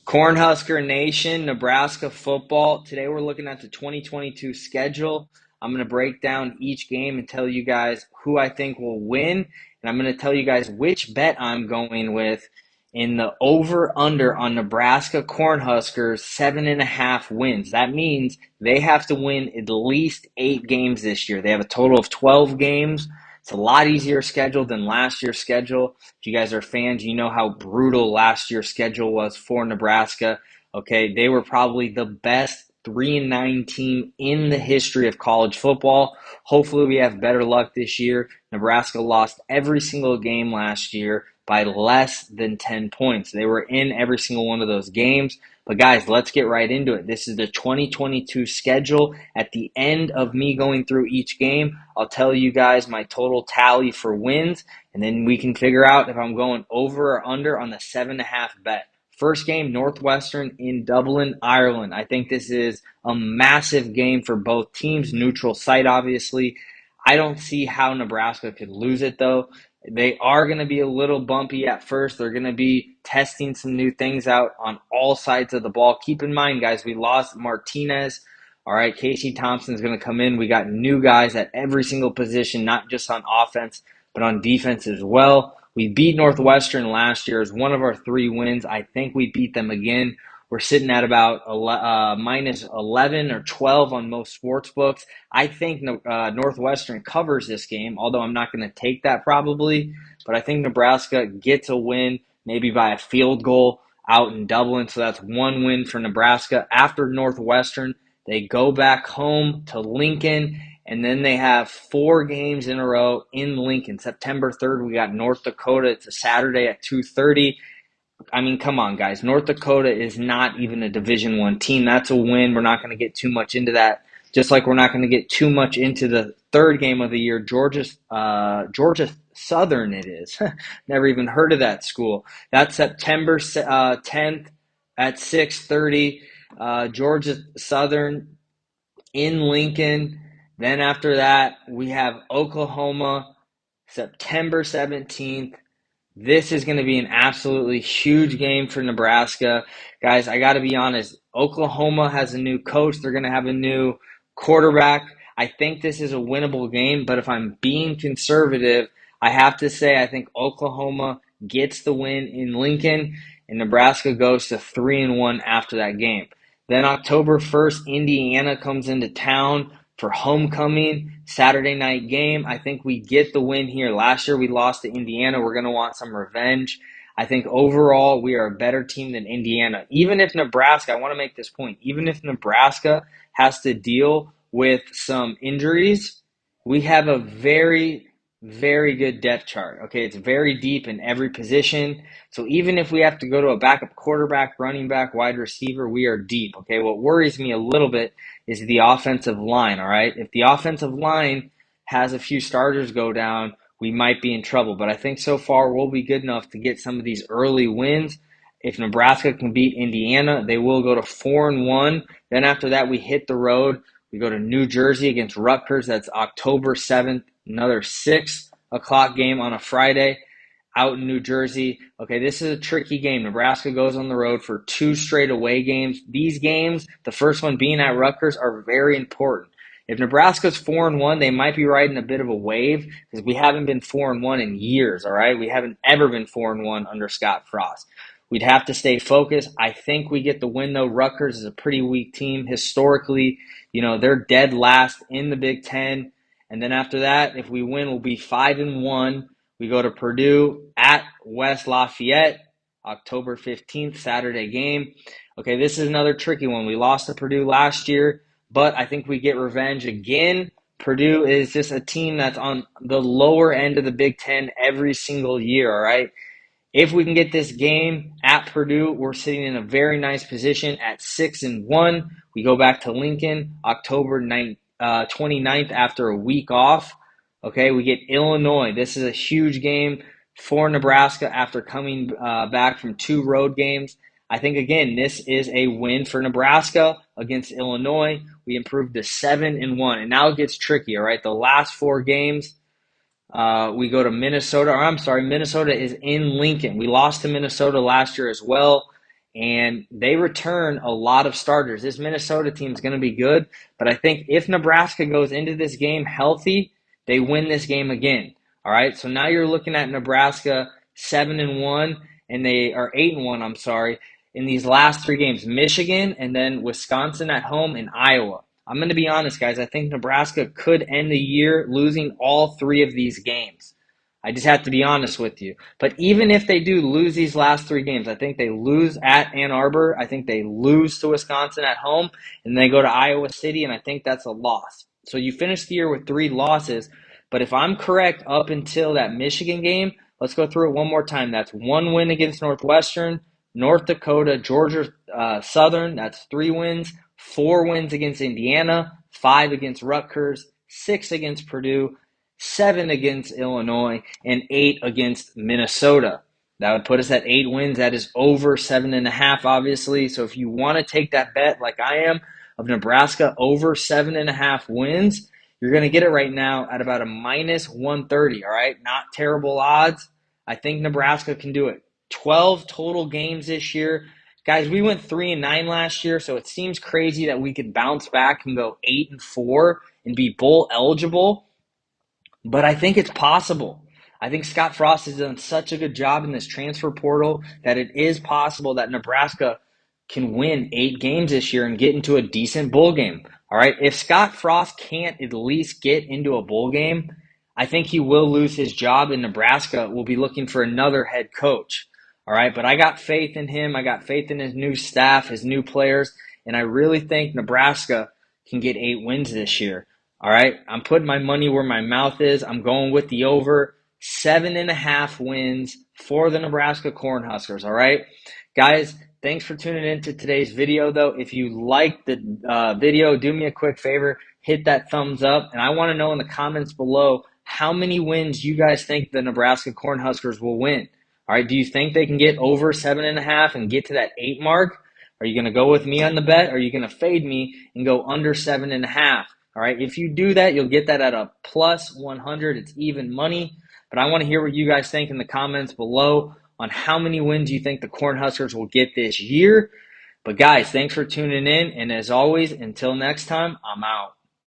Cornhusker Nation, Nebraska football. Today we're looking at the 2022 schedule. I'm going to break down each game and tell you guys who I think will win. And I'm going to tell you guys which bet I'm going with in the over-under on Nebraska Cornhuskers 7.5 wins. That means they have to win at least 8 games this year. They have a total of 12 games. It's a lot easier schedule than last year's schedule. If you guys are fans, you know how brutal last year's schedule was for Nebraska. Okay, they were probably the best 3-9 team in the history of college football. Hopefully we have better luck this year. Nebraska lost every single game last year by less than 10 points. They were in every single one of those games. But guys, let's get right into it. This is the 2022 schedule. At the end of me going through each game, I'll tell you guys my total tally for wins, and then we can figure out if I'm going over or under on the 7.5 bet. First game, Northwestern in Dublin, Ireland. I think this is a massive game for both teams. Neutral site, obviously. I don't see how Nebraska could lose it, though. They are going to be a little bumpy at first. They're going to be testing some new things out on all sides of the ball. Keep in mind, guys, we lost Martinez. All right, Casey Thompson's going to come in. We got new guys at every single position, not just on offense, but on defense as well. We beat Northwestern last year as one of our 3 wins. I think we beat them again. We're sitting at about minus 11 or 12 on most sports books. I think Northwestern covers this game, although I'm not going to take that probably. But I think Nebraska gets a win, maybe by a field goal out in Dublin. So that's 1 win for Nebraska. After Northwestern, they go back home to Lincoln, and then they have 4 games in a row in Lincoln. September 3rd, we got North Dakota. It's a Saturday at 2:30. I mean, come on, guys. North Dakota is not even a Division I team. That's a win. We're not going to get too much into that. Just like we're not going to get too much into the third game of the year, Georgia Southern. It is. Never even heard of that school. That's September 10th at 6:30. Georgia Southern in Lincoln. Then after that, we have Oklahoma, September 17th. This is going to be an absolutely huge game for Nebraska. Guys, I got to be honest. Oklahoma has a new coach. They're going to have a new quarterback. I think this is a winnable game, but if I'm being conservative, I have to say I think Oklahoma gets the win in Lincoln, and Nebraska goes to 3-1 after that game. Then October 1st, Indiana comes into town for homecoming, Saturday night game. I think we get the win here. Last year we lost to Indiana. We're going to want some revenge. I think overall we are a better team than Indiana. Even if Nebraska, I want to make this point, even if Nebraska has to deal with some injuries, we have a very, very good depth chart. Okay, it's very deep in every position. So even if we have to go to a backup quarterback, running back, wide receiver, we are deep. Okay, what worries me a little bit is the offensive line, all right? If the offensive line has a few starters go down, we might be in trouble. But I think so far we'll be good enough to get some of these early wins. If Nebraska can beat Indiana, they will go to 4-1. Then after that, we hit the road. We go to New Jersey against Rutgers. That's October 7th, another 6 o'clock game on a Friday out in New Jersey. Okay, this is a tricky game. Nebraska goes on the road for 2 straight away games. These games, the first one being at Rutgers, are very important. If Nebraska's 4-1, they might be riding a bit of a wave because we haven't been 4-1 in years, all right? We haven't ever been 4-1 under Scott Frost. We'd have to stay focused. I think we get the win, though. Rutgers is a pretty weak team. Historically, they're dead last in the Big Ten. And then after that, if we win, we'll be 5-1. We go to Purdue at West Lafayette, October 15th, Saturday game. Okay, this is another tricky one. We lost to Purdue last year, but I think we get revenge again. Purdue is just a team that's on the lower end of the Big Ten every single year, all right? If we can get this game at Purdue, we're sitting in a very nice position at 6-1. We go back to Lincoln, October 29th after a week off. Okay, we get Illinois. This is a huge game for Nebraska after coming back from 2 road games. I think, again, this is a win for Nebraska against Illinois. We improved to 7-1. And now it gets tricky, all right? The last 4 games, we go to Minnesota. Minnesota is in Lincoln. We lost to Minnesota last year as well. and they return a lot of starters. This Minnesota team is going to be good, but I think if Nebraska goes into this game healthy, they win this game again. All right, so now you're looking at Nebraska 7-1, and they are 8-1. I'm sorry, in these last three games: Michigan, and then Wisconsin at home, and Iowa. I'm going to be honest, guys. I think Nebraska could end the year losing all three of these games. I just have to be honest with you. But even if they do lose these last three games, I think they lose at Ann Arbor. I think they lose to Wisconsin at home, and they go to Iowa City, and I think that's a loss. So you finish the year with three losses. But if I'm correct up until that Michigan game, let's go through it one more time. That's one win against Northwestern, North Dakota, Georgia Southern. That's 3 wins. 4 wins against Indiana, 5 against Rutgers, 6 against Purdue, 7 against Illinois, and 8 against Minnesota. That would put us at 8 wins. That is over 7.5, obviously. So if you want to take that bet like I am of Nebraska over 7.5 wins, you're going to get it right now at about a minus 130, all right? Not terrible odds. I think Nebraska can do it. 12 total games this year. Guys, we went 3-9 last year, so it seems crazy that we could bounce back and go 8-4 and be bowl eligible. But I think it's possible. I think Scott Frost has done such a good job in this transfer portal that it is possible that Nebraska can win 8 games this year and get into a decent bowl game. All right. If Scott Frost can't at least get into a bowl game, I think he will lose his job, and Nebraska will be looking for another head coach. All right. But I got faith in him. I got faith in his new staff, his new players, and I really think Nebraska can get 8 wins this year. All right, I'm putting my money where my mouth is. I'm going with the over 7.5 wins for the Nebraska Cornhuskers. All right, guys, thanks for tuning in to today's video, though. If you liked the video, do me a quick favor, hit that thumbs up. And I want to know in the comments below how many wins you guys think the Nebraska Cornhuskers will win. All right, do you think they can get over 7.5 and get to that 8 mark? Are you going to go with me on the bet? Or are you going to fade me and go under 7.5? All right, if you do that, you'll get that at a plus 100. It's even money. But I want to hear what you guys think in the comments below on how many wins you think the Cornhuskers will get this year. But guys, thanks for tuning in. And as always, until next time, I'm out.